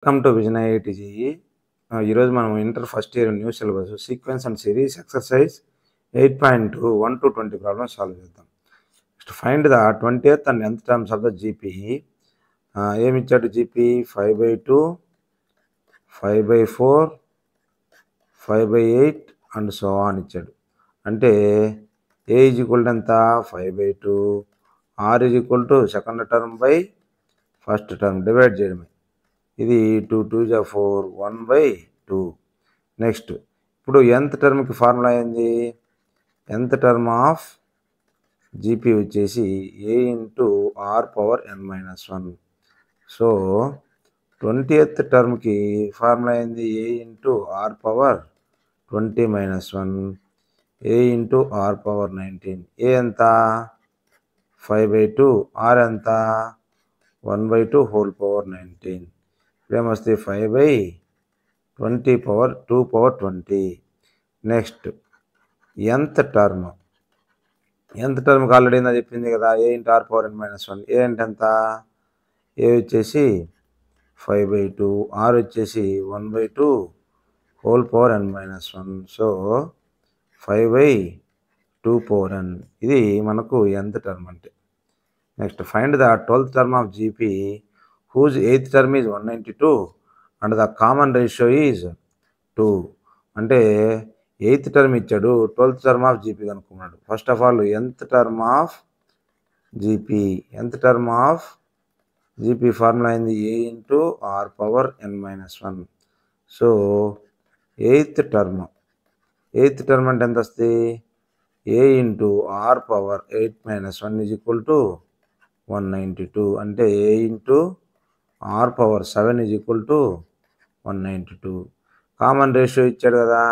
Welcome to Vision IIT JEE. ఈరోజు మనం inter first year new syllabus sequence and series exercise 8.2 1 to 20 problems solve చేద్దాం. Next find the 20th and nth terms of the GP. ఏమి ఇచ్చాడు? GP 5/2, 5/4, 5/8 and so on ఇచ్చాడు. అంటే A is equal to ఎంత? 5/2. R is equal to second term by first term divide చేయడమే. ఇది 2 2 4 1/2. Next ఇప్పుడు nth టర్మ్కి ఫార్ములా ఏంది? nth టర్మ్ ఆఫ్ జీపీ వచ్చేసి A into R power n-1. So 20th టర్మ్కి ఫార్ములా ఏంది? A into R power 20-1, A into R power 19. A ఎంత? 5/2. R ఎంత? 1/2 హోల్ పవర్ 19. ఏమొస్తే 5/20 పవర్ 2 పవర్ 20. నెక్స్ట్ nth టర్మ్కి ఆల్రెడీ ఏందో చెప్పింది కదా, ఏ ఇంటూ ఆర్ పవర్ n-1. ఏ అంటే ఎంత? ఏ వచ్చేసి 5/2, ఆర్ వచ్చేసి 1/2 whole power n-1. So 5/2 power n. ఇది మనకు nth టర్మ్ అంటే. Next find the 12th term of GP whose 8th term is 192 and the common ratio is 2. అంటే 8th టర్మ్ ఇచ్చాడు, 12th term of GP కనుక్కున్నాడు. First of all nth term of GP formula అయింది A into R power n-1. So 8th term అంటే ఎంత వస్తుంది? A into R power 8-1 is equal to 192. అంటే A into R power 7 is equal to 192. Common ratio ఇచ్చాడు కదా,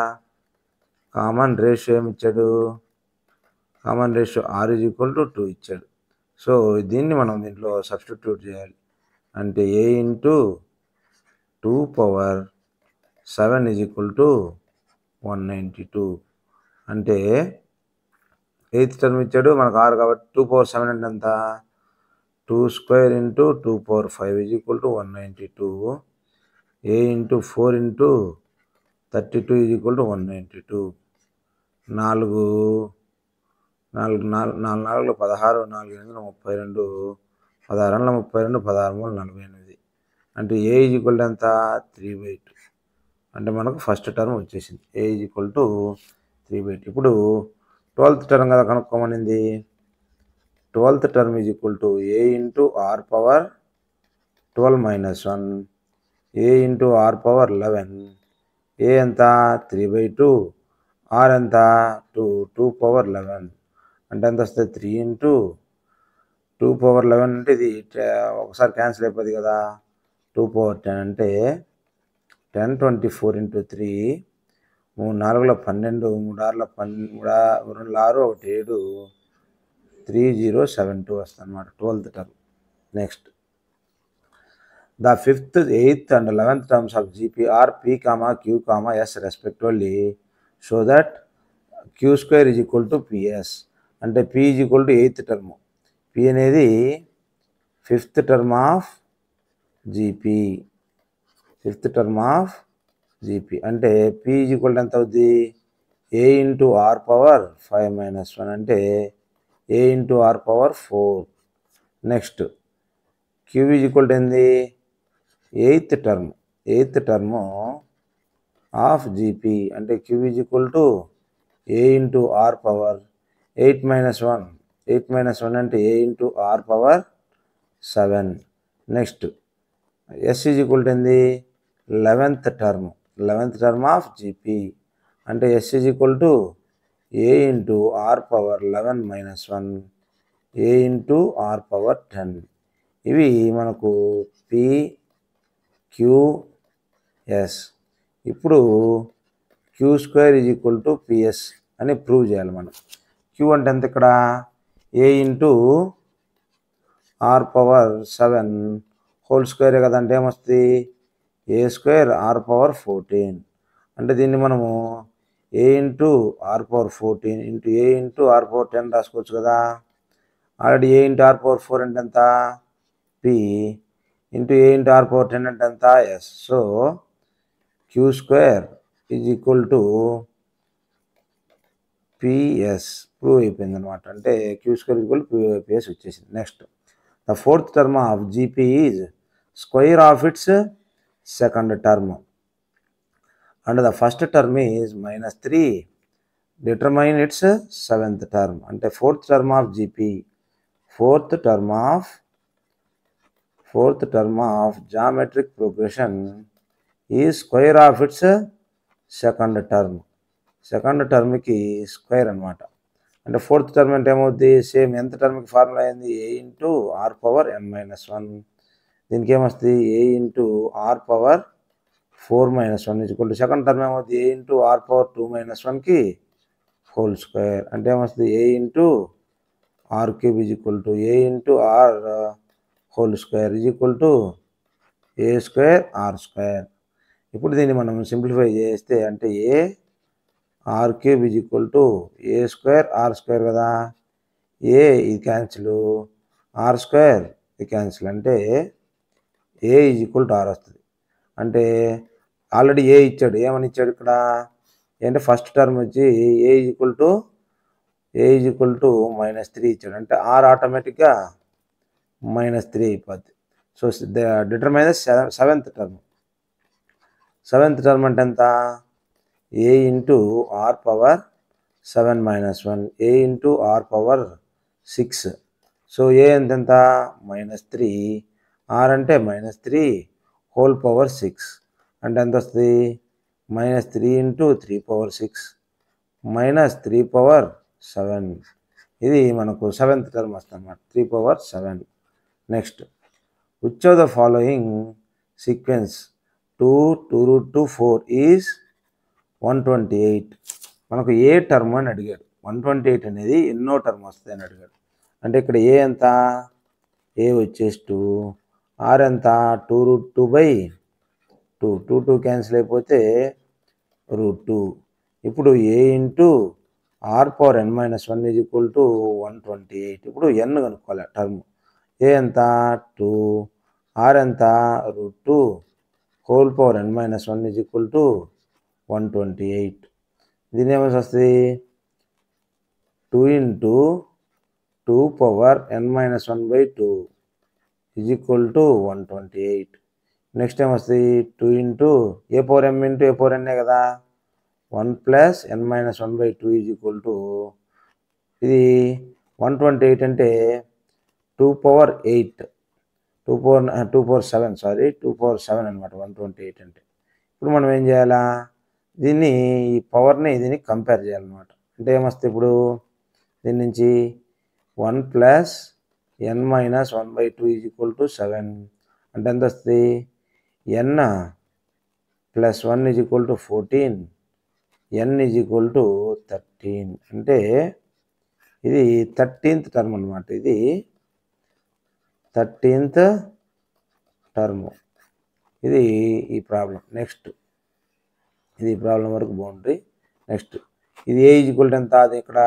common ratio ఏమి ఇచ్చాడు? Common ratio R is equal to 2 ఇచ్చాడు. So దీన్ని మనం దీంట్లో సబ్స్టిట్యూట్ చేయాలి. అంటే A into 2 power 7 is equal to 192. అంటే 8th టర్మ్ ఇచ్చాడు, మనకు ఆరు కాబట్టి 2 పవర్ 7 అంటే ఎంత? 2 square into 2 power 5 is equal to 192. A into 4 into 32 is equal to 192. 4 4 4 16, 4 8 32, 16 32, 16 48. అంటే ఏ ఈజ్ ఈక్వల్ టు ఎంత? 3/2. అంటే మనకు ఫస్ట్ టర్మ్ వచ్చేసింది. A is equal to 3/2. ఇప్పుడు 12th టర్మ్ కదా కనుక్కోమనింది. 12th term is equal to A into R power 12-1, A into R power 11. A ఎంత? 3/2. Are ఎంత? 2 పవర్ 11. అంటే ఎంత వస్తుంది? 3 ఇంటూ 2 పవర్ 11 అంటే ఇది ఒకసారి క్యాన్సిల్ అయిపోద్ది కదా. 2 పవర్ 10 అంటే 10 24 ఇంటూ 3, 3 4 12, 3 6 2 6 1 7, 3072 వస్తుంది అన్నమాట 12th term. Next the 5th, 8th and 11th terms of GP are P, Q, S respectively. So that Q square is equal to PS. అంటే P is equal to 8th term. P అనేది 5th term of GP. 5th term of GP అంటే P is equal to ఎంత అవుద్ది? ఏ into R power 5-1 అంటే A into R power 4. Next Q is equal to ఏంది? 8th term of GP అంటే Q is equal to A into R power 8-1. 8-1 అంటే A into R power 7. Next S is equal to ఏంది? 11th term of GP అంటే S is equal to A into R power 11-1, A into R power 10. ఇవి మనకు P QS. ఇప్పుడు Q square is equal to PS అని prove చేయాలి మనం. Q అంటే ఎంత ఇక్కడ? A into R power 7 whole స్క్వేరే కదా. అంటే ఏమొస్తుంది? A square R power 14. అంటే దీన్ని మనము A into R power 14 into A into R power 10 రాసుకోవచ్చు కదా. Already A into R power 4 అంటే ఎంత? P. Into A into R power 10 అంటే ఎంత S. So Q square is equal to PS prove అయిపోయింది అనమాట. అంటే క్యూ స్క్వేర్ ఈక్వల్ పిఎస్ వచ్చేసింది. Next the fourth term of GP is square of its second term and the first term is -3. Determine its seventh term. అంటే fourth term of GP, fourth term of geometric progression ఈ square of its second term. Second టర్మ్కి square అనమాట. అంటే fourth term అంటే ఏమవుద్ది, same ఎంత టర్మ్కి formula అయింది, A into R power n-1. దీనికి ఏమొస్తుంది, A into R power 4-1 equal to second term ఏమవుతుంది, ఏ ఇంటూ ఆర్ పవర్ 2-1కి హోల్ స్క్వేర్. అంటే ఏమొస్తుంది, A into R cube is equal to A into R whole square is equal to A square R square. ఇప్పుడు దీన్ని మనం simplify చేస్తే అంటే A R cube is equal to A square R square కదా. A ఇది cancel, R square ఇది cancel. అంటే A is equal to are వస్తుంది. అంటే ఆల్రెడీ ఏ ఇచ్చాడు, ఏమని ఇచ్చాడు ఇక్కడ అంటే ఫస్ట్ టర్మ్ వచ్చి ఏ ఈజ్ ఈక్వల్ టు -3 ఇచ్చాడు. అంటే ఆర్ ఆటోమేటిక్గా -3 అయిపోద్ది. So determine seventh term. Seventh term అంటే ఎంత, A into R power 7-1, A into R power 6. So A ఎంత -3, ఆర్ అంటే -3 హోల్ పవర్ 6 అంటే ఎంత వస్తుంది, -3 ఇంటూ 3/6 -3/7. ఇది మనకు సెవెంత్ టర్మ్ వస్తుంది అన్నమాట, 3/7. Next which of the following sequence 2 4 is 128. మనకు ఏ టర్మ్ అని అడిగాడు. 128 అనేది ఎన్నో టర్మ్ వస్తుంది అని అడిగాడు. అంటే ఇక్కడ ఏ ఎంత, ఏ వచ్చేసి 2, ఆర్ ఎంత 2√2/2, 2 క్యాన్సిల్ అయిపోతే √2. ఇప్పుడు A into R power n-1 is equal to 128. ఇప్పుడు ఎన్ కనుక్కోవాలి టర్మ్. ఏ ఎంత 2, ఆర్ ఎంత √2 whole power n-1 is equal to 128. దీని ఏమైనా వస్తుంది, 2 into 2 power n-1/2 is equal to 128. Next ఏమొస్తుంది, 2 ఇంటూ ఏ పవర్ m ఇంటూ ఏ పవర్ n కదా, 1 + n-1/2 ఈజ్ ఈక్వల్ టు, ఇది 128 అంటే 2/8, 2/7 అనమాట 128 అంటే. ఇప్పుడు మనం ఏం చేయాలా, దీన్ని ఈ పవర్ని దీన్ని కంపేర్ చేయాలన్నమాట. అంటే ఏమొస్తుంది ఇప్పుడు దీని నుంచి 1 + n-1/2 ఈజ్ ఈక్వల్ టు 7. అంటే ఎంత వస్తుంది, n + 1 is equal to 14, n is equal to 13. అంటే ఇది 13th టర్మ్ అనమాట. ఇది 13th టర్మ్. ఇది ఈ ప్రాబ్లం. నెక్స్ట్ ఇది ప్రాబ్లం వరకు బాగుంటుంది. నెక్స్ట్ ఇది ఏ ఈజ్ ఈక్వల్ టు ఎంత, అది ఇక్కడ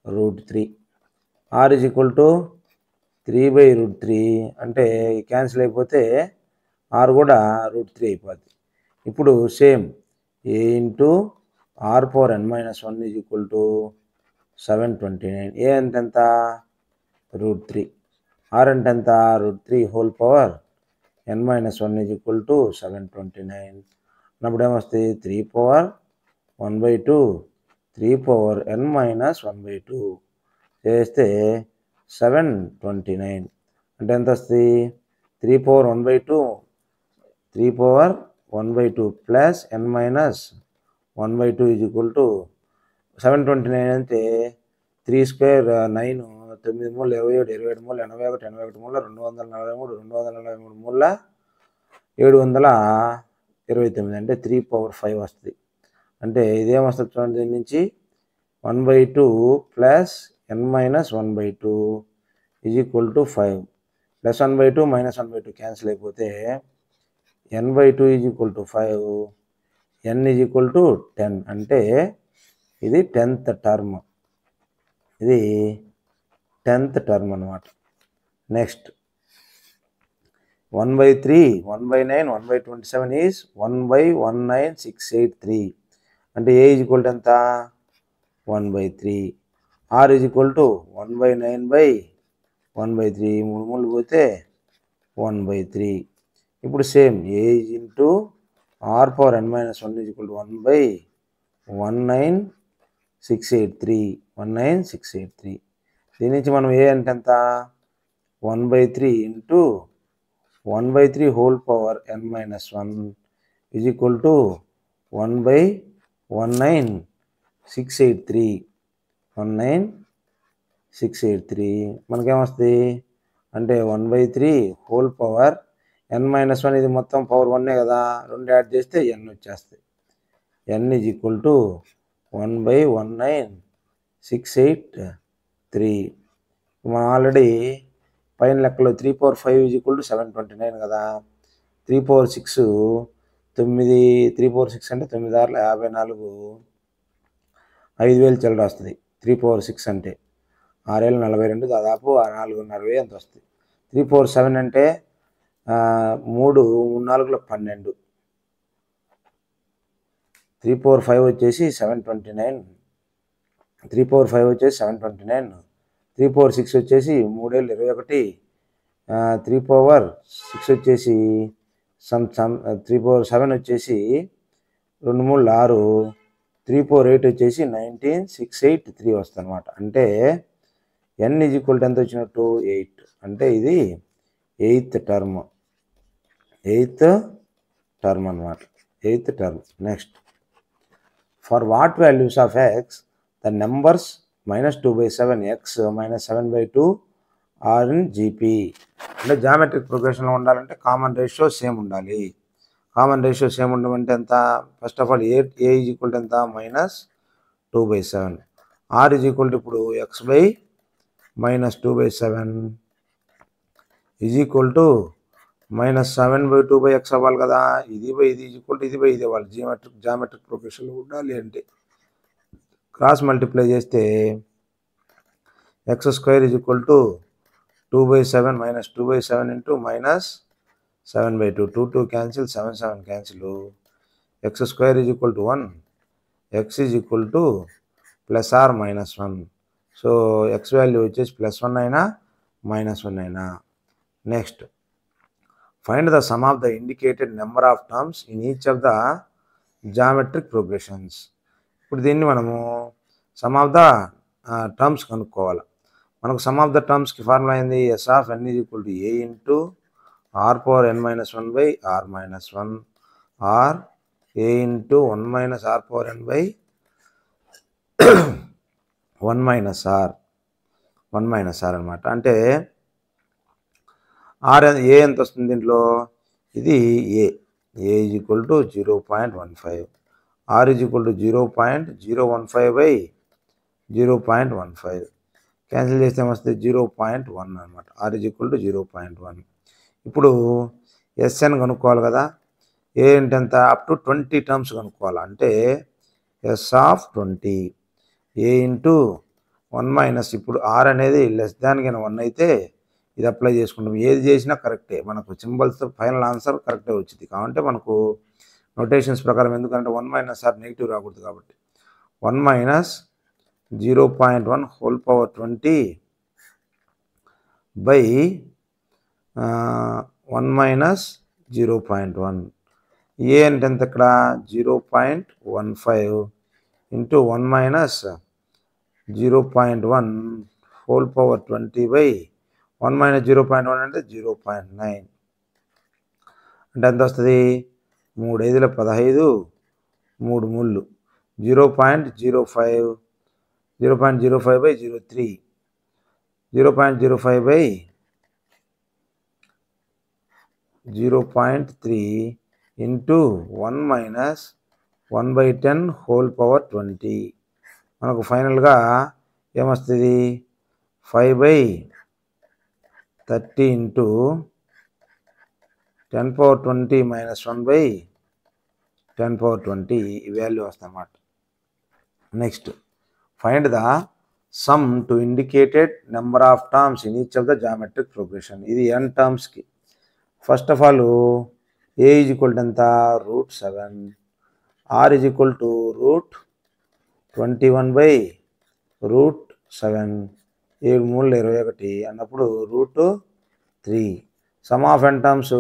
√3, ఆర్ ఈజ్ ఈక్వల్ టు 3/√3. అంటే క్యాన్సిల్ అయిపోతే ఆర్ కూడా √3 అయిపోద్ది. ఇప్పుడు same A into R power n-1 is equal to 729. A అంటే ఎంత √3, ఆర్ అంటే ఎంత √3 whole power n-1 is equal to 729. అన్నప్పుడు ఏమొస్తుంది 3/1/2 3/n-1/2 చేస్తే 729. అంటే ఎంత వస్తుంది, 3/1/2 plus n-1/2 is equal to 729. అంటే 3 స్క్వేర్ 9, 9 మూల 27, 27 మూల 81, 81 మూల 243, 243 మూల 729. అంటే 3/5 వస్తుంది. అంటే ఇదేమొస్తుంది చూడండి, దీని నుంచి 1/2 plus n-1/2 is equal to 5 plus 1/2 -1/2 cancel అయిపోతే n/2 is equal to 5, n is equal to 10. అంటే ఇది 10th టర్మ్. ఇది 10th టర్మ్ అనమాట. Next 1/3, 1/9, 1/27 is 1/19683. అంటే ఏ ఈజ్ ఈక్వల్ టు ఎంత? 1/3. Are is equal to 1/9/1/3. 3 మూడు పోతే 1/3. ఇప్పుడు same A into R power n - 1 is equal to 1/19683. దీని నుంచి మనం ఏ అంటే ఎంత? 1/3 into 1/3 whole power n - 1 is equal to 1/19683. 19683 మనకేమొస్తుంది అంటే 1/3 హోల్ పవర్ n - 1. ఇది మొత్తం పవర్ 1 కదా, 2 యాడ్ చేస్తే n వచ్చేస్తాయి. n is equal to 1/19683. మనం ఆల్రెడీ పైన లెక్కలో 3/5 ఈజ్ ఈక్వల్ టు 729 కదా. 3/6 9, 3/6 అంటే 9 6 54, 5000 చిల్లర వస్తుంది. 3/6 అంటే 6 42, దాదాపు 4.5 అంత వస్తుంది. 3/7 అంటే 3 4 12. 3/5 వచ్చేసి 729. 3/5 వచ్చేసి 729. 3/6 వచ్చేసి 3 21. 3/6 వచ్చేసి 3/7 వచ్చేసి 2 3 6. 3/8 వచ్చేసి 19683 వస్తుంది అనమాట. అంటే n ఈజ్ ఈక్వల్ టు ఎంత వచ్చినట్టు? 8. అంటే ఇది 8th టర్మ్. 8th టర్మ్ అనమాట. 8th term. Next, for what values of X the numbers -2/7 x -7/2 are in GP. అంటే జామెట్రిక్ ప్రోగ్రెషన్లో ఉండాలంటే కామన్ రేషియో సేమ్ ఉండాలి. కామన్ రేషియో సేమ్ ఉండమంటే ఎంత? First of all A is equal to ఎంత? -2/7. Are is equal to ఇప్పుడు x/-2/7 is equal to -7/2/x అవ్వాలి కదా. ఇది ఈజ్ ఈక్వల్ టు ఇది ఇది అవ్వాలి. జామెట్రిక్ ప్రోగ్రెషన్లో ఉండాలి అంటే క్రాస్ మల్టిప్లై చేస్తే x² is equal to 2/7 -2/7 into -7/2. 2 2 cancel, 7 7 cancel. x² is equal to 1. x is equal to +or-1. So x value వచ్చేసి +1 అయినా -1 అయినా. Next, find the sum of the indicated number of terms in each of the geometric progressions. ఇప్పుడు దీన్ని మనము some of the terms కనుక్కోవాలి. మనకు some of the టర్మ్స్కి formula అయింది yes of n is equal to A into R power n - 1/r - 1 R A into 1 - r power n by 1 - r అనమాట. అంటే are ఏ ఎంత వస్తుంది దీంట్లో? ఇది A is equal to 0.15. R is equal to 0.015/0.15. Cancel చేస్తే ఏమొస్తుంది? 0.1 అనమాట. R is equal to 0.1. ఇప్పుడు ఎస్ఎన్ కనుక్కోవాలి కదా. ఏ అంటే ఎంత? అప్ టు 20 టర్మ్స్ కనుక్కోవాలి. అంటే ఎస్ ఆఫ్ 20 ఏ ఇంటూ 1 - ఇప్పుడు ఆర్ అనేది లెస్ దాన్ కింద 1 అయితే ఇది అప్లై చేసుకుంటాం. ఏది చేసినా కరెక్టే, మనకు సింబల్స్తో ఫైనల్ ఆన్సర్ కరెక్టే వచ్చింది. కాబట్టి మనకు నోటేషన్స్ ప్రకారం, ఎందుకంటే 1 - r నెగిటివ్ రాకూడదు కాబట్టి 1 - 0.1 హోల్ పవర్ 20 బై 1 - 0.1. ఏ అంటే ఎంత? ఇక్కడ 0.15 ఇంటూ 1 - 0.1 హోల్ పవర్ 20 బై 1 - 0.1 అంటే 0.9. అంటే ఎంత వస్తుంది? 3 5 15, 3 3 0.05. 0.05/03. 0.05/0.3 ఇంటూ 1 - 1/10 హోల్ పవర్ 20. మనకు ఫైనల్గా ఏమొస్తుంది? 5/30 ఇంటూ 10^20 - 1/10^20 ఈ వాల్యూ వస్తుంది అన్నమాట. Next, find the sum to indicated number of terms in each of the geometric progression. ఇది n టర్మ్స్కి. First of all A is equal to ఎంత √7, ఆర్ ఈజ్ ఈక్వల్ టు √21/√7, 7 3 21 అన్నప్పుడు √3. Sum of n terms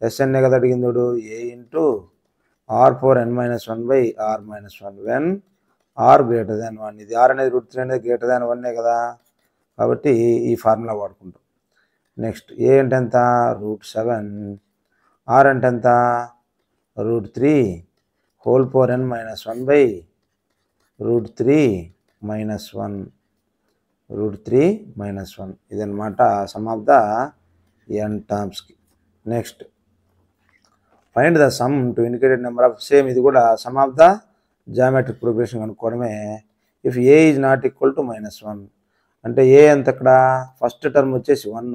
SNA కదా అడిగింది A into r⁻n-1/r-1 when R greater than 1. ఇది are అనేది √3 అనేది greater than 1 కదా, కాబట్టి ఈ ఫార్ములా వాడుకుంటాం. నెక్స్ట్ ఏ అంటే ఎంత √7, ఆర్ అంటే ఎంత √3 హోల్ పవర్ n-1/√3 -1 ఇదన్నమాట సమ్ ఆఫ్ ద n టర్మ్స్కి. Next find the sum to indicated number of, same ఇది కూడా sum of the geometric progression కనుక్కోవడమే. If A is not equal to -1 అంటే ఏ ఎంత ఇక్కడ ఫస్ట్ టర్మ్ వచ్చేసి 1,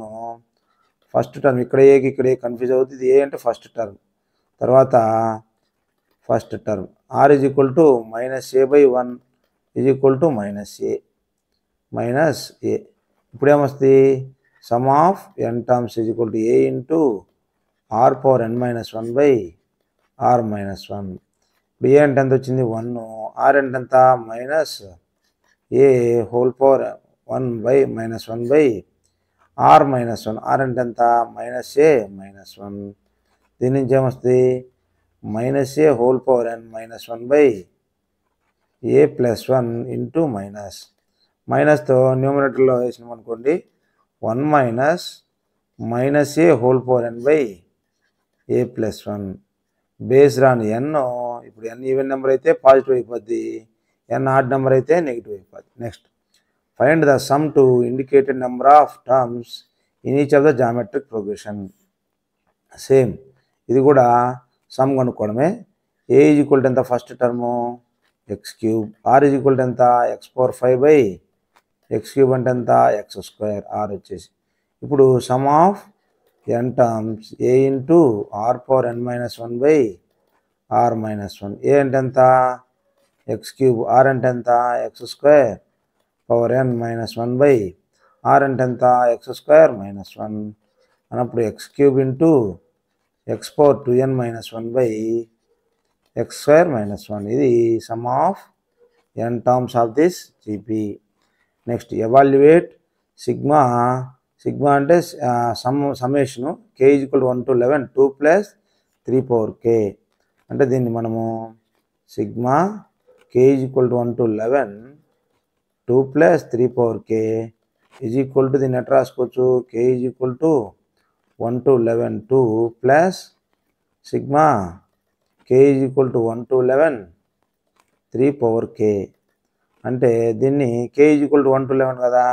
ఫస్ట్ టర్మ్ ఇక్కడ ఏకి ఇక్కడ ఏ కన్ఫ్యూజ్ అవుతుంది. ఏ అంటే ఫస్ట్ టర్మ్, తర్వాత first term are is equal to -a/1 is equal to -a. ఇప్పుడు ఏమొస్తుంది some of n terms is equal to A into r⁻n-1/r-1. ఇప్పుడు ఏ అంటే ఎంత వచ్చింది 1, ఆర్ అంటే ఎంత -a whole power 1/-1/r-1, are అంటే ఎంత -a-1. దీని నుంచి ఏమొస్తుంది -a whole power n-1/a+1 into మైనస్తో న్యూమరేటర్లో వేసినాం అనుకోండి 1 - a whole power n/a+1 based on n. ఇప్పుడు n ఈవెన్ నెంబర్ అయితే పాజిటివ్ అయిపోద్ది, n ఆడ్ నెంబర్ అయితే నెగిటివ్ అయిపోద్ది. Next find the sum to indicated number of terms in each of the geometric progression. Same ఇది కూడా sum కనుక్కోవడమే. A is equal to ఎంత first term x3, R is equal to ఎంత x⁴/x³ అంటే ఎంత x², are వచ్చేసి. ఇప్పుడు sum of n terms A into r⁻n-1/r-1. ఏ అంటే ఎంత x3, ఆర్ అంటే ఎంత x²⁻n-1/, ఆర్ అంటే ఎంత x²-1 అన్నప్పుడు x³ ఇంటూ x⁴(2n-1/x²-1). ఇది sum of n terms of this GP. Next evaluate sigma అంటే సమ్మేషను k is equal to 1 to 11 2 + 3/k. అంటే దీన్ని మనము sigma k is equal to 1 to 11 2 + 3/k is equal to దీన్ని ఎట్లా రాసుకోవచ్చు k is equal to 1 to 11 2 plus sigma k is equal to 1 to 11 3/k. అంటే దీన్ని k is equal to 1 to 11 కదా,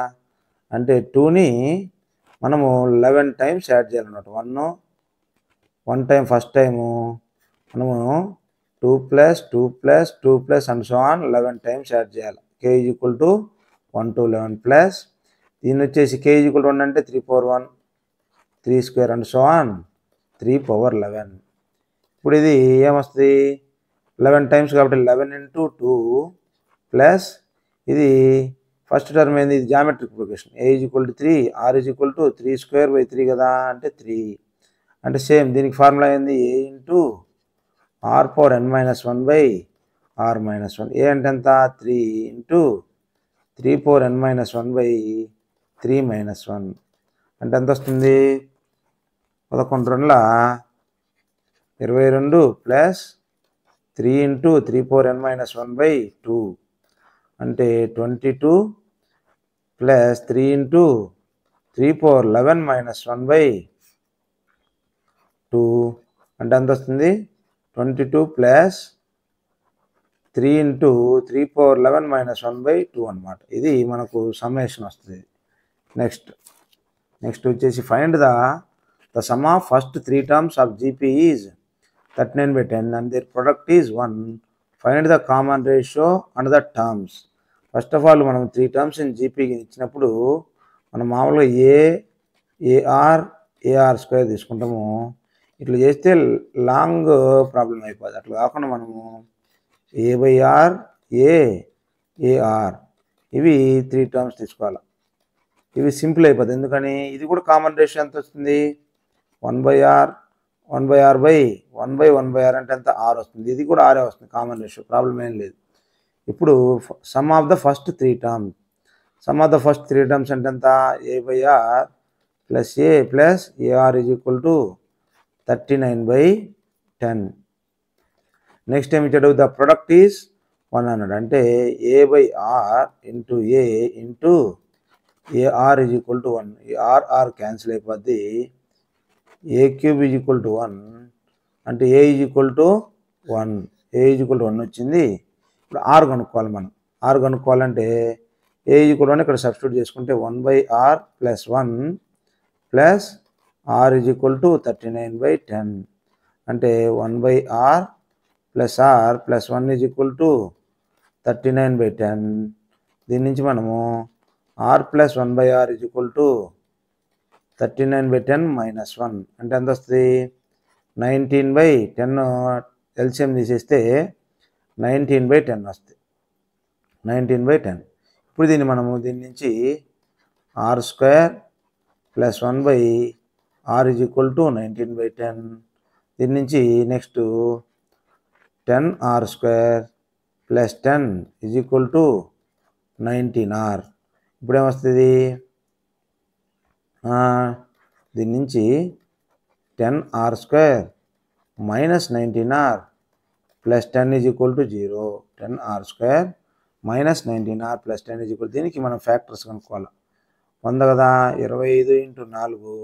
అంటే 2ని మనము 11 టైమ్స్ యాడ్ చేయాలన్నమాట. 1 టైం ఫస్ట్ టైము మనము 2 + 2 + 2 + and so on 11 times add చేయాలి. k is equal to 1 to 11 plus దీన్ని వచ్చేసి k ఈజ్ ఈక్వల్ టు 1 అంటే 3/1 3² అండ్ సో ఆన్ 3/11. ఇప్పుడు ఇది ఏమొస్తుంది 11 టైమ్స్ కాబట్టి 11 × 2 ప్లస్ ఇది ఫస్ట్ టర్మ్ ఏంది ఇది geometric progression. A is equal to 3, R is equal to 3² 3 కదా అంటే 3. అంటే సేమ్ దీనికి ఫార్ములా ఏంది ఏ ఇంటూ r⁻n-1/r-1. ఏ అంటే ఎంత 3 ఇంటూ 3/n-1/3-1 అంటే ఎంత వస్తుంది 11×2 = 22 ప్లస్ 3 ఇంటూ 3/n-1/2 అంటే 22 ప్లస్ 3 ఇంటూ 3/11-1/2 అంటే ఎంత వస్తుంది 22 ప్లస్ 3 ఇంటూ 3/11-1/2 అనమాట. ఇది మనకు సమ్మేషన్ వస్తుంది. నెక్స్ట్ వచ్చేసి find the sum of first 3 terms of GP is 39/10 and their product is 1. Find the common ratio and the terms. First of all మనం 3 టర్మ్స్ ఇన్ జీపీకి ఇచ్చినప్పుడు మనం మామూలుగా AR² తీసుకుంటాము. ఇట్లా చేస్తే లాంగ్ ప్రాబ్లం అయిపోతుంది. అట్లా కాకుండా మనము A/R AR ఇవి 3 టర్మ్స్ తీసుకోవాలి. ఇవి సింపుల్ అయిపోతుంది. ఎందుకని ఇది కూడా కామన్ రేషియో ఎంత వస్తుంది 1/r 1/r బై 1/1/r అంటే ఎంత ఆర్ వస్తుంది. ఇది కూడా ఆరే వస్తుంది, కామన్ రేషియో, ప్రాబ్లం ఏం లేదు. ఇప్పుడు sum of the first 3 terms, sum of the first 3 terms అంటే ఎంత a/r plus A plus AR is equal to 39/10. Next time ఇచ్చాడు ద ప్రొడక్ట్ ఈజ్ 100 అంటే a/r into A into AR is equal to 1. R cancel అయిపోద్ది. A cube is equal to 1 అంటే A is equal to 1, A is equal to 1 వచ్చింది. ఇప్పుడు R కనుక్కోవాలి మనం. Are కనుక్కోవాలంటే A is equal to 1 ఇక్కడ substitute చేసుకుంటే 1/r plus 1 plus R is equal to 39/10 అంటే 1/r plus R plus 1 is equal to 39/10. దీని నుంచి మనము R plus 1/r is equal to 39/10 minus 1 అంటే ఎంత వస్తుంది 19/10. ఎల్సిఎం తీసేస్తే 19/10 వస్తుంది, 19/10. ఇప్పుడు దీన్ని మనము దీని నుంచి R square plus 1/r is equal to 19/10. దీని నుంచి next 10r square plus 10 is equal to 19r. ఇప్పుడు ఏమొస్తుంది దీని నుంచి 10r square minus 19r plus 10 is equal to 0. 10r square minus 19r plus 10 is equal. దీనికి మనం ఫ్యాక్టర్స్ కనుక్కోవాలి. 100 కదా, 25 ఇంటూ 4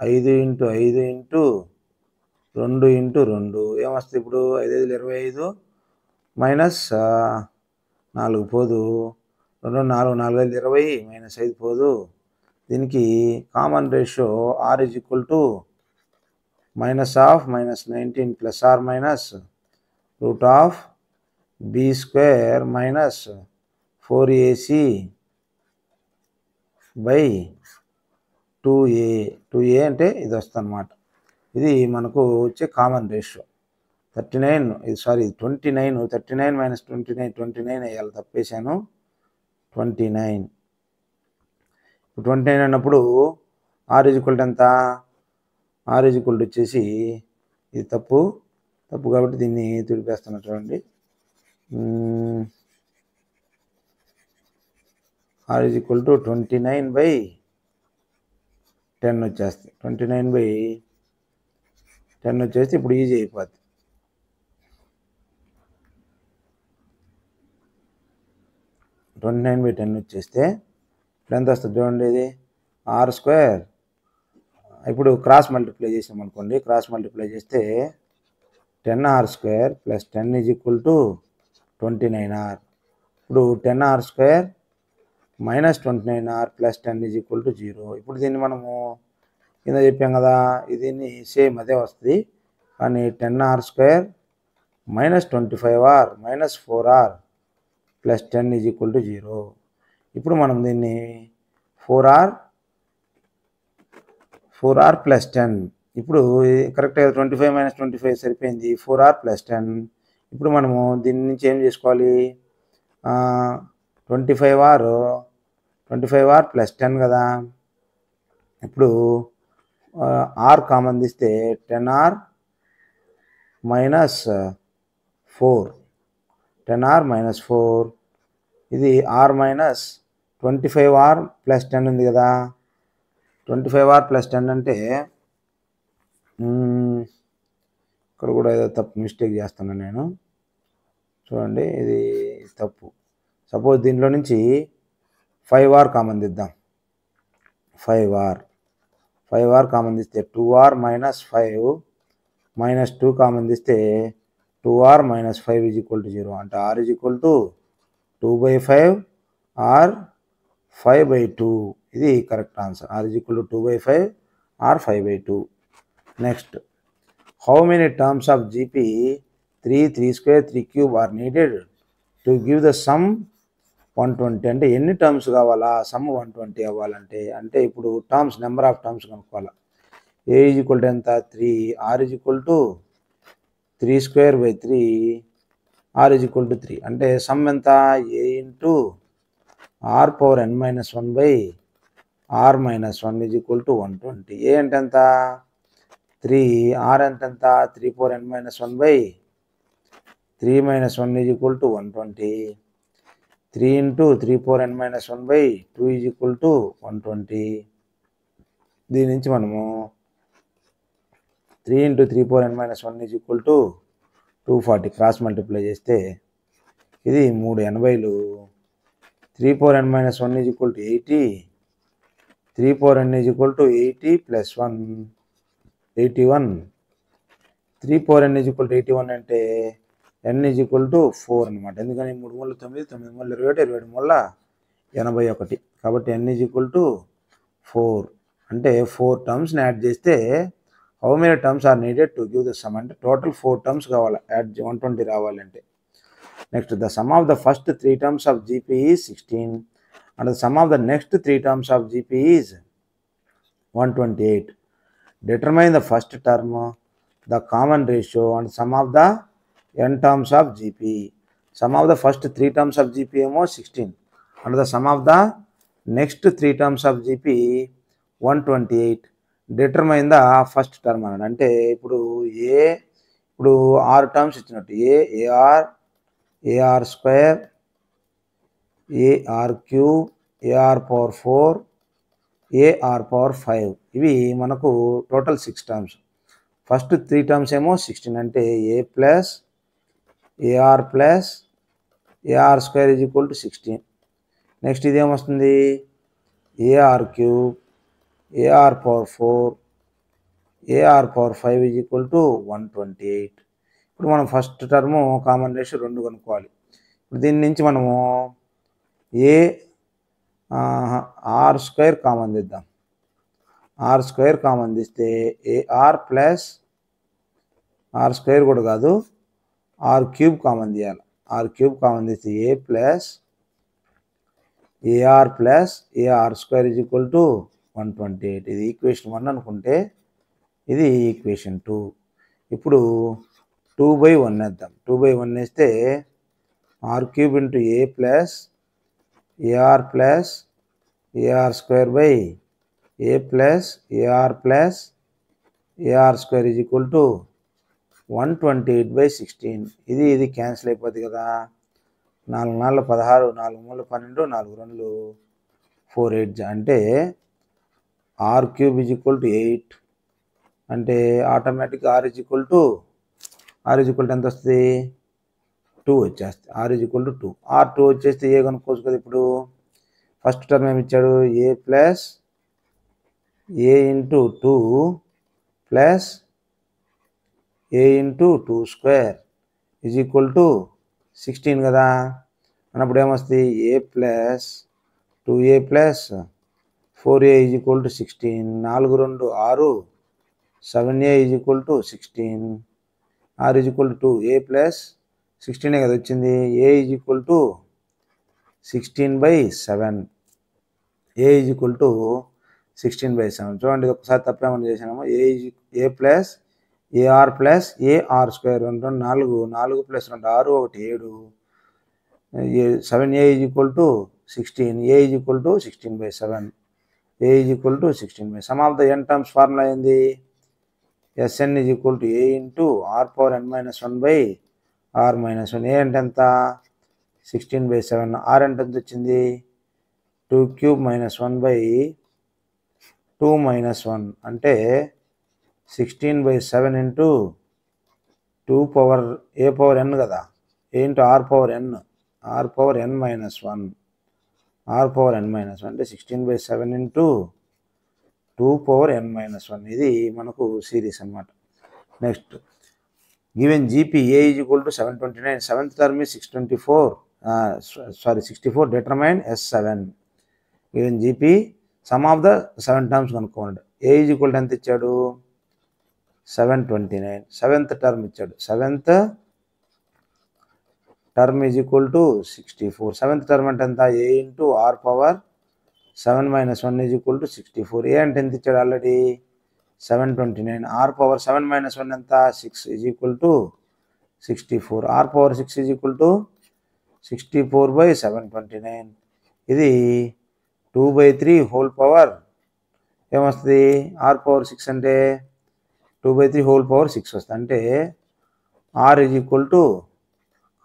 5 ఇంటూ 5 ఇంటూ 2 ఇంటూ 2 ఏమొస్తుంది ఇప్పుడు 5 25 మైనస్ 4 పోదు, 2 4 4 20 మైనస్ 5 పోదు. దీనికి common ratio R is equal to minus of minus 19 plus or minus root of B square minus 4ac by 2a. 2a అంటే ఇది వస్తుంది అన్నమాట. ఇది మనకు వచ్చే కామన్ రేషియో 39. ఇది సారీ 29, 39 మైనస్ 29 29 వేయాలి, తప్పేశాను 29. 29 అన్నప్పుడు ఆర్ ఈజ్ ఈక్వల్ టు ఎంత, ఆర్ ఈజ్ ఈక్వల్ టు వచ్చేసి ఇది తప్పు కాబట్టి దీన్ని తుడిపేస్తున్నా చూడండి. ఆర్ ఈజ్ ఈక్వల్ టు 29/10 వచ్చేస్తుంది. 29/10 వచ్చేస్తే ఇప్పుడు ఈజీ అయిపోద్ది. 29/10 వచ్చేస్తే ఇప్పుడు ఎంత వస్తుంది చూడండి, ఇది ఆర్ స్క్వేర్. ఇప్పుడు క్రాస్ మల్టిప్లై చేసాం అనుకోండి, క్రాస్ మల్టిప్లై చేస్తే 10r square plus 10 is equal to 29r. ఇప్పుడు 10r square minus 29r plus 10 is equal to 0. ఇప్పుడు దీన్ని మనము కింద చెప్పాం కదా, దీన్ని సేమ్ అదే వస్తుంది. కానీ 10r square minus 25r minus 4r plus 10 is equal to 0. ఇప్పుడు మనం దీన్ని 4r ప్లస్ 10. ఇప్పుడు కరెక్ట్గా 25 మైనస్ 25 సరిపోయింది, 4r ప్లస్ 10. ఇప్పుడు మనము దీని నుంచి ఏం చేసుకోవాలి, 25r ప్లస్ 10 కదా. ఇప్పుడు ఆర్ కామన్ తీస్తే 10r మైనస్ 4, 10r మైనస్ 4. ఇది r మైనస్ 25r ప్లస్ 10 ఉంది కదా. 25r ప్లస్ 10 అంటే ఇక్కడ కూడా ఏదో తప్పు మిస్టేక్ చేస్తున్నాను నేను, చూడండి ఇది తప్పు. సపోజ్ దీంట్లో నుంచి 5r కామన్ తీద్దాం. 5r కామన్ తీస్తే 2r మైనస్ 5 మైనస్ 2 కామన్ తీస్తే 2r minus 5 is equal to 0. అంటే r is equal to 2/5 r 5/2. ఇది correct answer. r is equal to 2/5 r 5/2. Next, how many terms of GP 3, 3 square, 3 cube are needed to give the sum 120. అంటే ఎన్ని terms కావాలా some 120 అవ్వాలంటే, అంటే ఇప్పుడు terms number of terms కనుక్కోవాలా. A is equal to ఎంత 3, r is equal to 3 square by 3, r is equal to 3. అంటే sum ఎంత a into r power n minus 1 by r minus 1 is equal to 120. A అంటే ఎంత 3 r ఎంత 3 power n minus 1 by 3 minus 1 is equal to 120. 3 into 3 power n minus 1 by 2 is equal to 120. దీని నుంచి మనము 3 into 3 power n minus 1 is equal to 240 cross multiply చేస్తే ఇది 380లు. 3 power n minus 1 is equal to 80. 3 power n is equal to 80 plus 1 81. 3 power n is equal to 81 అంటే n is equal to 4 అనమాట. ఎందుకని 3 మూల 9, 9 మూల 27, 27 మూల 81. కాబట్టి n is equal to 4. అంటే 4 టర్మ్స్ని యాడ్ చేస్తే how many terms are needed to give the sum అంటే టోటల్ 4 టర్మ్స్ కావాలి యాడ్ 120 రావాలంటే. Next the sum of the first 3 terms of GP is 16 and the sum of the next 3 terms of GP is 128. Determine the first term, the common ratio and sum of the n terms of GP. Sum of the first 3 terms of GP ఏమో 16 and the sum of the next 3 terms of GP 128. Determine the first term అన్నాడు. అంటే ఇప్పుడు ఇప్పుడు 6 terms ఇచ్చినట్టు AR square, AR cube, AR power 4, AR power 5 ఇవి మనకు total 6 terms. First 3 terms ఏమో 16 అంటే A plus AR plus AR square is equal to 16. Next ఇదేమొస్తుంది AR cube, AR power 4, AR power 5 is equal to 128. ఇప్పుడు మనం first term common ratio 2 కనుక్కోవాలి. ఇప్పుడు దీని నుంచి మనము ఆర్ స్క్వేర్ కామన్ తీద్దాం. ఆర్ స్క్వేర్ కామన్ తీస్తే AR ప్లస్ ఆర్ స్క్వేర్ కూడా కాదు ఆర్ క్యూబ్ కామన్ తీయాలి. ఆర్ క్యూబ్ కామన్ తీస్తే A plus AR plus AR square is equal to 128. ఇది ఈక్వేషన్ 1 అనుకుంటే ఇది ఈక్వేషన్ 2. ఇప్పుడు 2/1 వేద్దాం. 2/1 వేస్తే R cube into A plus AR plus AR square by A plus AR square is equal to 128/16. ఇది cancel అయిపోద్ది కదా. 4 4 16, 4 3 12, 4 2 4 8 అంటే R cube is equal to 8 అంటే ఆటోమేటిక్గా ఆర్ ఈజ్ ఈక్వల్ టు ఎంత వస్తుంది 2 వచ్చేస్తుంది. R is equal to 2. R 2 వచ్చేస్తే ఏ కనుక్కోవచ్చు కదా. ఇప్పుడు ఫస్ట్ టర్మ్ ఏమి ఇచ్చాడు A plus A into 2 plus A into 2 square is equal to 16 కదా. అన్నప్పుడు ఏమొస్తుంది A plus 2A plus 4A is equal to 16. 4 2 6, 7A is equal to 16. R is equal to 2. A plus 16 కదా వచ్చింది. A is equal to 16/7. A is equal to 16/7. చూడండి ఒకసారి తప్పేమని చేసినాము. A plus AR plus AR square 2 4, 4 plus 2 6, 1 7. 7A is equal to 16. A is equal to 16/7. A is equal to 16/7. Some of the n terms formula ఏంది Sn is equal to A into R power n minus 1 by R minus 1. A అంటే ఎంత 16/7. R అంటే ఎంత వచ్చింది 2 cube minus 1 by 2 minus 1 అంటే 16/7 into 2 power A power n కదా. A into R power n, R power n minus 1, R power n minus 1 అంటే 16/7 into 2 power n minus 1. ఇది మనకు సిరీస్ అనమాట. Next given GP A is equal to 729. Seventh term 64. Determine S7. Given GP some of the 7 terms కనుక్కోండి. A is equal to ఎంత ఇచ్చాడు 729. Seventh term ఇచ్చాడు. Seventh term is equal to 64. Seventh term అంటే ఎంత A into R power 7 minus 1 is equal to 64. A అంటే ఎంత ఇచ్చాడు already 729. R power 7 minus 1 ఎంత 6 is equal to 64. R power 6 is equal to 64/729. ఇది 2/3 హోల్ పవర్ ఏమొస్తుంది R power 6 అంటే 2/3 whole power 6 వస్తుంది. అంటే R is equal to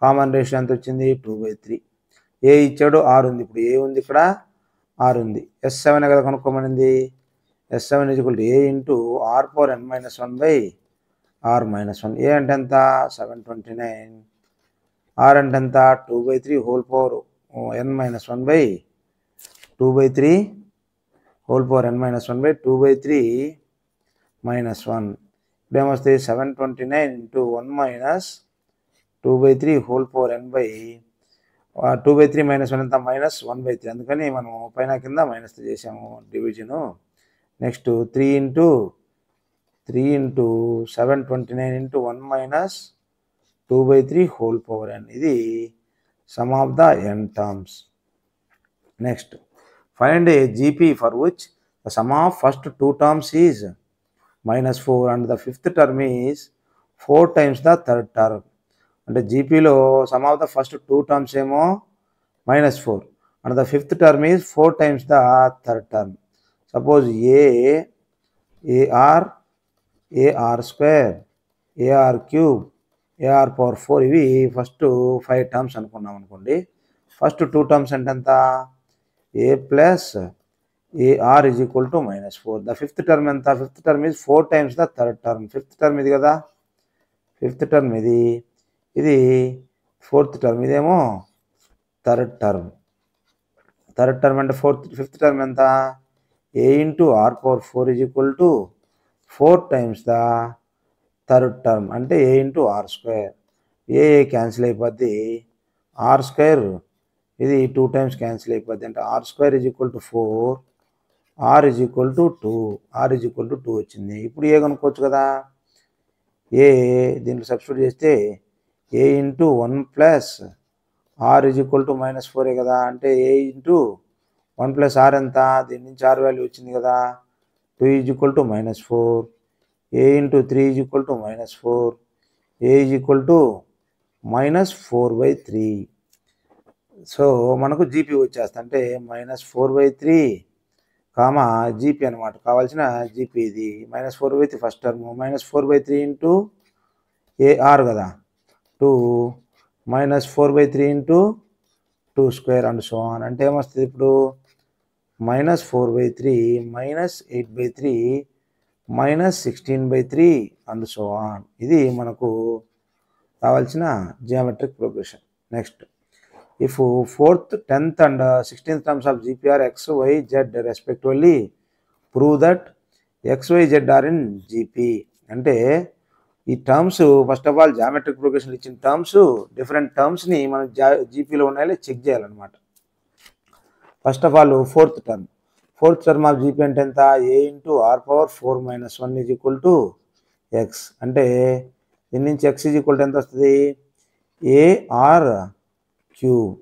common ratio ఎంత వచ్చింది 2/3. ఏ ఇచ్చాడు R ఉంది, ఇప్పుడు ఏ ఉంది ఇక్కడ R ఉంది. S7 కదా కనుక్కోమనింది. S7 is equal to A into R power n-1/R-1. ఏ అంటే ఎంత 729. R అంటే ఎంత 2/3 whole power n-1/2/3 whole power n-1/2/3 -1. ఇప్పుడు ఏమొస్తాయి 729 ఇంటూ 1 - 2/3 హోల్ పవర్ n/2/3 -1 ఎంత -1/3. అందుకని మనం పైన కింద మైనస్ చేసాము division. Next 3 into 729 into 1 - 2/3 whole power n. ఇది sum of the n terms. Next find a GP for which the sum of first 2 terms is -4 and the fifth term is 4 times the third term. అంటే జీపీలో sum of the first 2 terms ఏమో -4 and the fifth term is 4 times the third term. Suppose AR square, AR cube, AR power 4 ఇవి first 5 terms అనుకున్నాం అనుకోండి. First 2 terms అంటే ఎంత A plus AR is equal to -4. The fifth term ఎంత, fifth term is 4 times the third term. Fifth term ఇది కదా, fifth term ఇది fourth term, ఇదేమో థర్డ్ టర్మ్. థర్డ్ టర్మ్ అంటే ఫిఫ్త్ టర్మ్ ఎంత A into R power 4 is equal to 4 times the third term అంటే A into R square. A cancel అయిపోద్ది, R square ఇది 2 times cancel అయిపోద్ది. అంటే R square is equal to 4, R is equal to 2, R is equal to 2 వచ్చింది. ఇప్పుడు ఏ కనుక్కోవచ్చు కదా, ఏ దీంట్లో సబ్స్టిట్యూట్ చేస్తే A into 1 plus R is equal to -4 కదా. అంటే A ఇంటూ 1 ప్లస్ R ఎంత, దీని నుంచి R వాల్యూ వచ్చింది కదా 2 is equal to -4. A into 3 is equal to -4. A is equal to -4/3. So మనకు జీపీ వచ్చేస్తా అంటే -4/3 జీపీ అనమాట. కావాల్సిన జీపీ ఇది -4/3 ఫస్ట్ టర్మ్, -4/3 ఇంటూ AR కదా 2, -4/3 into 2 square and so on. అంటే ఏమొస్తుంది ఇప్పుడు -4/3 -8/3 -16/3 అండ్ సో ఆన్. ఇది మనకు కావాల్సిన geometric progression. Next if 4th, 10th and 16th terms of GP are x, y, z respectively, prove that x, y, z are in GP. అంటే ఈ terms first of all geometric progression ఇచ్చిన terms different టర్మ్స్ని మనం జీపీలో ఉన్నాయో check చేయాలన్నమాట. First of all fourth term of GP అంటే ఎంత A into R power 4 - 1 is equal to X. అంటే దీని నుంచి ఎక్స్ ఈజ్ ఈక్వల్ టు ఎంత వస్తుంది AR cube.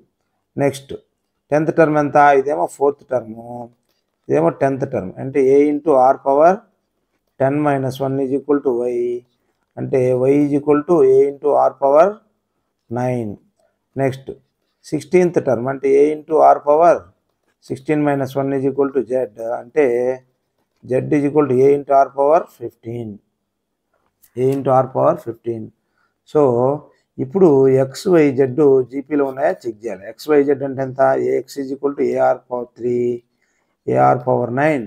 Next 10th term ఎంత, ఇదేమో 4th టర్ము, ఇదేమో 10th టర్మ్. అంటే A into R power 10 - 1 is equal to Y. అంటే y is equal to A into R power 9. Next 16th term అంటే A into R power 16 - 1 is equal to z. అంటే z is equal to A into R power 15. A into R power 15. So ఇప్పుడు XYZ జీపీలో ఉన్నాయా check చేయాలి. XYZ అంటే ఎంత AX is equal to AR power 3, AR power 9,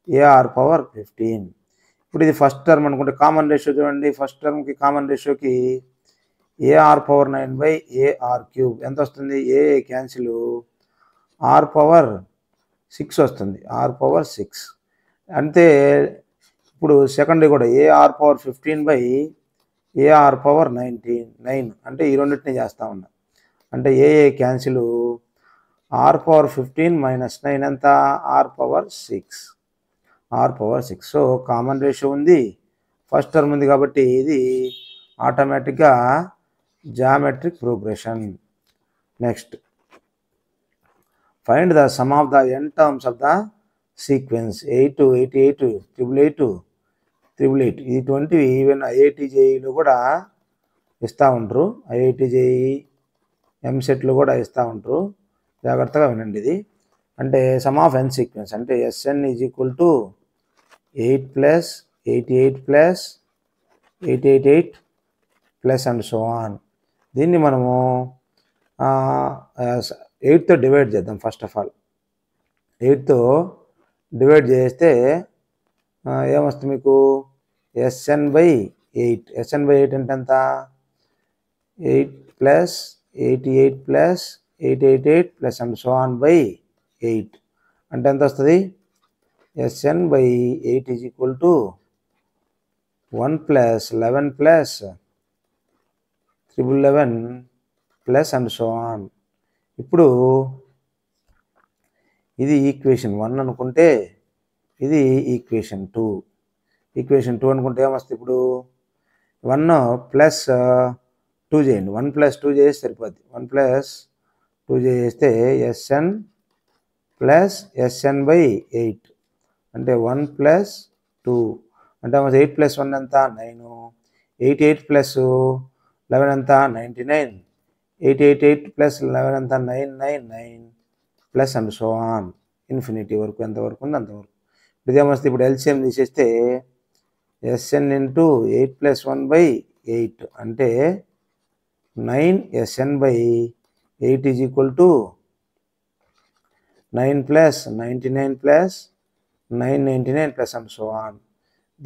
AR power 15. ఇప్పుడు ఇది first term అనుకుంటే కామన్ రేషియో చూడండి. ఫస్ట్ టర్మ్కి కామన్ రేషియోకి AR పవర్ 9/AR క్యూబ్ ఎంత వస్తుంది, ఏ క్యాన్సిల్, R పవర్ 6 వస్తుంది, R పవర్ 6. అంటే ఇప్పుడు సెకండ్ కూడా AR పవర్ 15/AR పవర్ 9 అంటే ఈ రెండింటిని చేస్తూ ఉన్నా. అంటే ఏ క్యాన్సిల్, R పవర్ 15 - 9 ఎంత R power 6. So common ratio ఉంది, ఫస్ట్ టర్మ్ ఉంది కాబట్టి ఇది ఆటోమేటిక్గా geometric progression. Next find the sum of the n terms of the sequence 8, 88, 888, 888. ఇటువంటివి ఈవెన్ IIT JEEలో కూడా ఇస్తూ ఉంటారు, IIT JEE MSETలో కూడా ఇస్తూ ఉంటారు. జాగ్రత్తగా వినండి. ఇది అంటే సమ్ ఆఫ్ n సీక్వెన్స్ అంటే SN is equal to 8 + 88 plus 888 plus and so on. దీన్ని మనము 8తో డివైడ్ చేద్దాం. ఫస్ట్ ఆఫ్ ఆల్ 8తో డివైడ్ చేస్తే ఏమొస్తుంది మీకు? SN/8. SN/8 అంటే ఎంత? 8 plus 88 plus 888 plus and so on by 8 అంటే ఎంత వస్తుంది? SN/8 is equal to 1 plus 11 plus 11 plus and so on. ఇప్పుడు ఇది ఈక్వేషన్ 1 అనుకుంటే ఇది ఈక్వేషన్ 2. ఈక్వేషన్ 2 అనుకుంటే ఏమొస్తుంది? ఇప్పుడు 1 ప్లస్ 2 చేయండి. 1 ప్లస్ 2 చేస్తే సరిపోద్ది. 1 ప్లస్ 2 చేస్తే SN ప్లస్ SN/8 అంటే 1 ప్లస్ 2 అంటే 8 ప్లస్ 1 ఎంత? 9. 88 ప్లస్ 11 ఎంత? 99. 888 ప్లస్ 11 ఎంత? 999 plus and so on infinity వరకు ఎంతవరకు ఉంది అంతవరకు. ఇప్పుడు ఇదేమొస్తుంది? ఇప్పుడు LCM తీసేస్తే SN ఇంటూ 8 ప్లస్ 1/8 అంటే 9 SN/8 is equal to 9 plus 99 plus 999 plus and so on.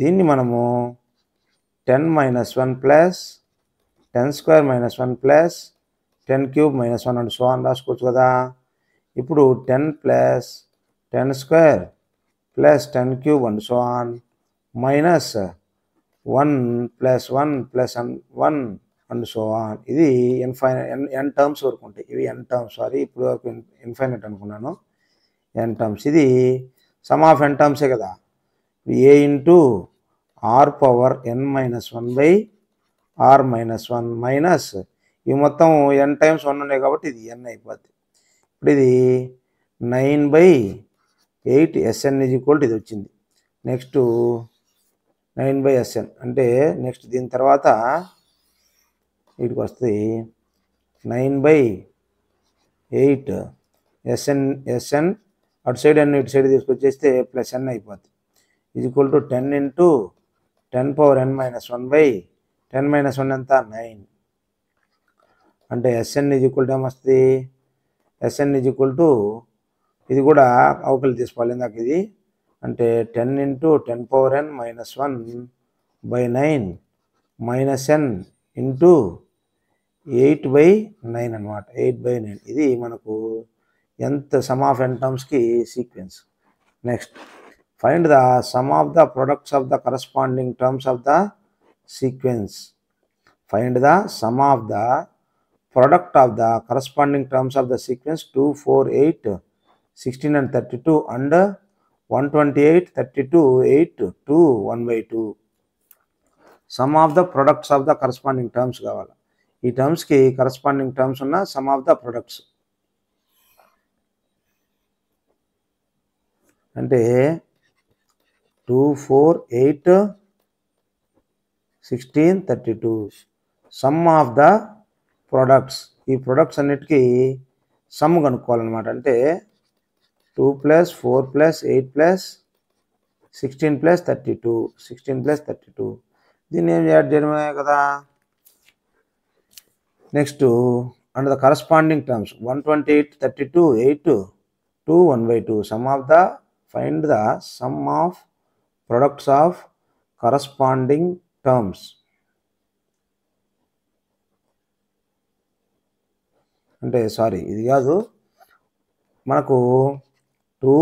దీన్ని మనము 10 minus 1 plus 10 square minus 1 plus 10 cube minus 1 and so on రాసుకోవచ్చు కదా. ఇప్పుడు 10 plus 10 square plus 10 cube and so on minus 1 plus 1 plus 1 and so on. ఇది n terms వరకు ఉంటాయి. ఇవి n terms. Sorry, ఇప్పుడు వరకు ఇన్ఫైనైట్ అనుకున్నాను. n terms. ఇది సమ్ ఆఫ్ n టర్మ్సే కదా. a into r power n-1/r-1 minus ఇవి మొత్తం n టైమ్స్ 1 ఉన్నాయి కాబట్టి ఇది n అయిపోద్ది. ఇప్పుడు ఇది 9/8 SN ఈజ్ ఈక్వల్ టు ఇది వచ్చింది. నెక్స్ట్ 9/SN అంటే నెక్స్ట్ దీని తర్వాత వీటికి వస్తుంది 9/8 SN అటు సైడ్ n ఇటు సైడ్ తీసుకొచ్చేస్తే ప్లస్ n అయిపోద్ది. Is equal to 10 into 10 power n-1/10 minus 1 ఎంత? 9 అంటే SN ఈజ్ ఈక్వల్ టు ఏమొస్తుంది? SN ఈజ్ ఈక్వల్ టు ఇది కూడా అవకలి తీసుకోవాలి ఇందాక ఇది. అంటే 10 into 10 power n-1/9 minus n into 8/9 అనమాట. 8/9 ఇది మనకు ఎంత సమ్ ఆఫ్ n టర్మ్స్కి sequence. Next find the sum of the products of the corresponding terms of the sequence. Find the sum of the product of the corresponding terms of the sequence 2, 4, 8, 16 and 32 and 128, 32, 8, 2, 1/2. Sum of the products of the corresponding terms కావాలి. ఈ టర్మ్స్కి corresponding terms ఉన్న some of the products అంటే 2, 4, 8, 16, 32. Some of the products. ఈ products అన్నిటికీ some కనుక్కోవాలన్నమాట. అంటే 2 plus 4 plus 8 plus 16 plus 32. 16 plus 32 దీన్ని ఏం add చేయడమే కదా. Next and the corresponding terms 128, 32, 8, 2, 1/2. Some of the find the sum of products of corresponding terms అంటే sorry ఇది కాదు, మనకు 2,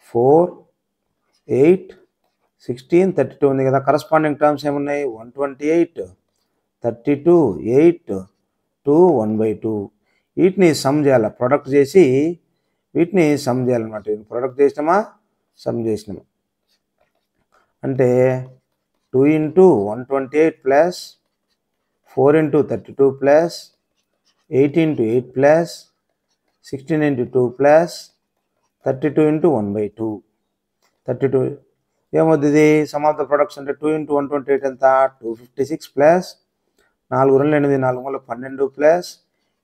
4, 8, 16, 32 ఉంది కదా. కరస్పాండింగ్ టర్మ్స్ ఏమున్నాయి? 128, 32, 8, 2, 1/2. వీటిని సమ్ చేయాలి. ప్రొడక్ట్ చేసి వీటిని సమ్ చేయాలన్నమాట. ప్రొడక్ట్ చేసినామా సమ్ చేసినామా అంటే 2 into 128 plus 4 into 32 plus 8 into 8 plus 16 into 2 plus 32 into 1/2. 32 ఏమవుతుంది? సమ్ ఆఫ్ ద ప్రొడక్ట్స్ అంటే 2 ఇంటూ 128 ఎంత? 256 ప్లస్ 4 2 8 4 12 ప్లస్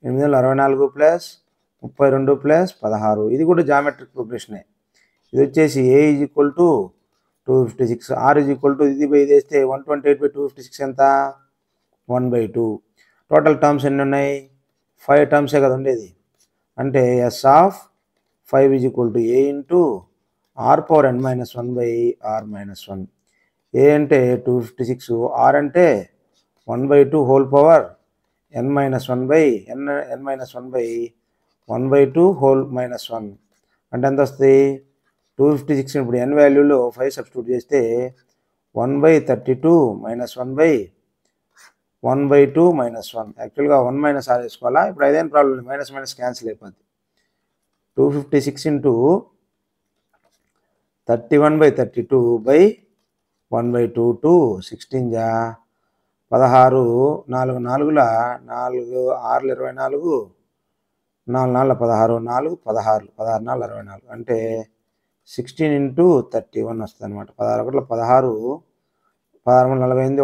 8 64 ప్లస్ 32 ప్లస్ 16. ఇది కూడా జామెట్రిక్ ప్రోగ్రెషనే. ఇది వచ్చేసి a is equal to 256. R is equal to ఇది బై ఇది వేస్తే 128/256 ఎంత? 1/2. టోటల్ టర్మ్స్ ఎన్ని ఉన్నాయి? 5 టర్మ్సే కదా ఉండేది. అంటే S of 5 is equal to A into R power n minus 1/r minus 1. A అంటే 256, ఆర్ అంటే 1/2 whole power n minus 1/1/2 whole minus 1 అంటే ఎంత వస్తుంది? 256 ఇప్పుడు n వాల్యూలో 5 సబ్స్టిట్యూట్ చేస్తే 1/32 మైనస్ 1/2 మైనస్ 1. యాక్చువల్గా 1 మైనస్ ఆర్ వేసుకోవాలా? ఇప్పుడు అదేం ప్రాబ్లం లేదు, మైనస్ మైనస్ క్యాన్సిల్ అయిపోద్ది. 256 ఇంటూ 31/32 బై 1/2 టు 16 జా 16, 4 4ల 4 6 24, 4 4 16, 4 16, 16 4 24 అంటే 16 ఇంటూ 31 వస్తుంది అనమాట. 16 1 16, 16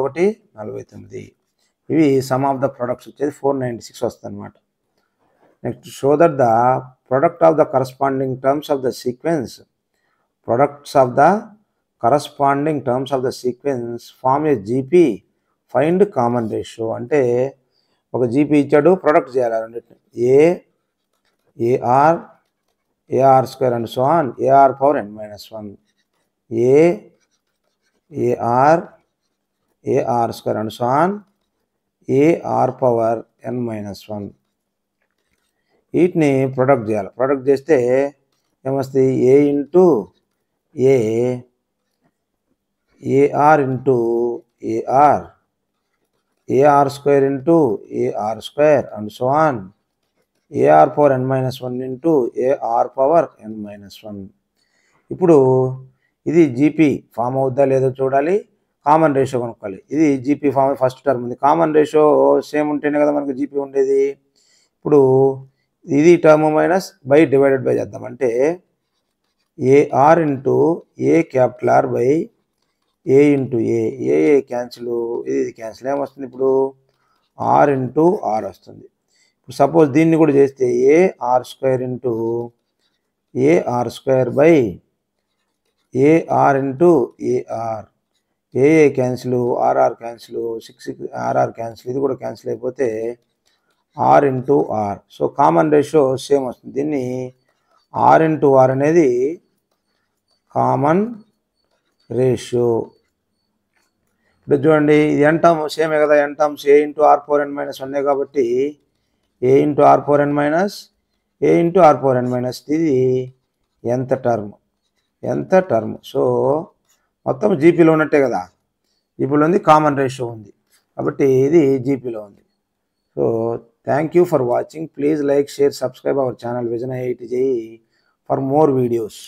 48 1 49. ఇవి సమ్ ఆఫ్ ద ప్రొడక్ట్స్ వచ్చేది 496 వస్తుంది అనమాట. Next show that the product of the corresponding terms of the sequence form a GP. Find common ratio అంటే ఒక జీపీ ఇచ్చాడు, ప్రొడక్ట్ చేయాలి రెండింటిని. AR square and so on AR power n minus 1. AR square and so on AR power n minus 1. వీటిని product చేయాలి. Product చేస్తే ఏమొస్తుంది? A into AR into AR square into AR square and so on AR power n minus 1 into AR power n minus 1. ఇప్పుడు ఇది GP form అవుద్దా లేదో చూడాలి, common ratio కనుక్కోవాలి. ఇది జీపీ ఫామ్ ఫస్ట్ టర్మ్ ఉంది. కామన్ రేషియో సేమ్ ఉంటేనే కదా మనకి జీపీ ఉండేది. ఇప్పుడు ఇది term minus by divided by చేద్దాం. అంటే AR into A capital R by A into A cancel, ఇది క్యాన్సిల్. ఏమొస్తుంది ఇప్పుడు? ఆర్ ఇంటూ ఆర్ వస్తుంది. ఇప్పుడు సపోజ్ దీన్ని కూడా చేస్తే AR square into AR square by AR into AR. A cancel, RR cancel, 6 RR cancel, ఇది కూడా క్యాన్సిల్ అయిపోతే R into R. So common ratio same వస్తుంది. దీన్ని ఆర్ ఇంటూ ఆర్ అనేది కామన్ రేషియో. ఇప్పుడు చూడండి, ఇది n టర్మ్ సేమే కదా, n terms A into R power n minus 1 కాబట్టి A into R power n minus A into R power n minus. ఇది ఎంత టర్మ్. సో మొత్తం జీపీలో ఉన్నట్టే కదా, జీపీలో ఉంది, కామన్ రేషియో ఉంది కాబట్టి ఇది జీపీలో ఉంది. So thank you for watching. Please like, share, subscribe our channel Vision IIT JEE for more videos.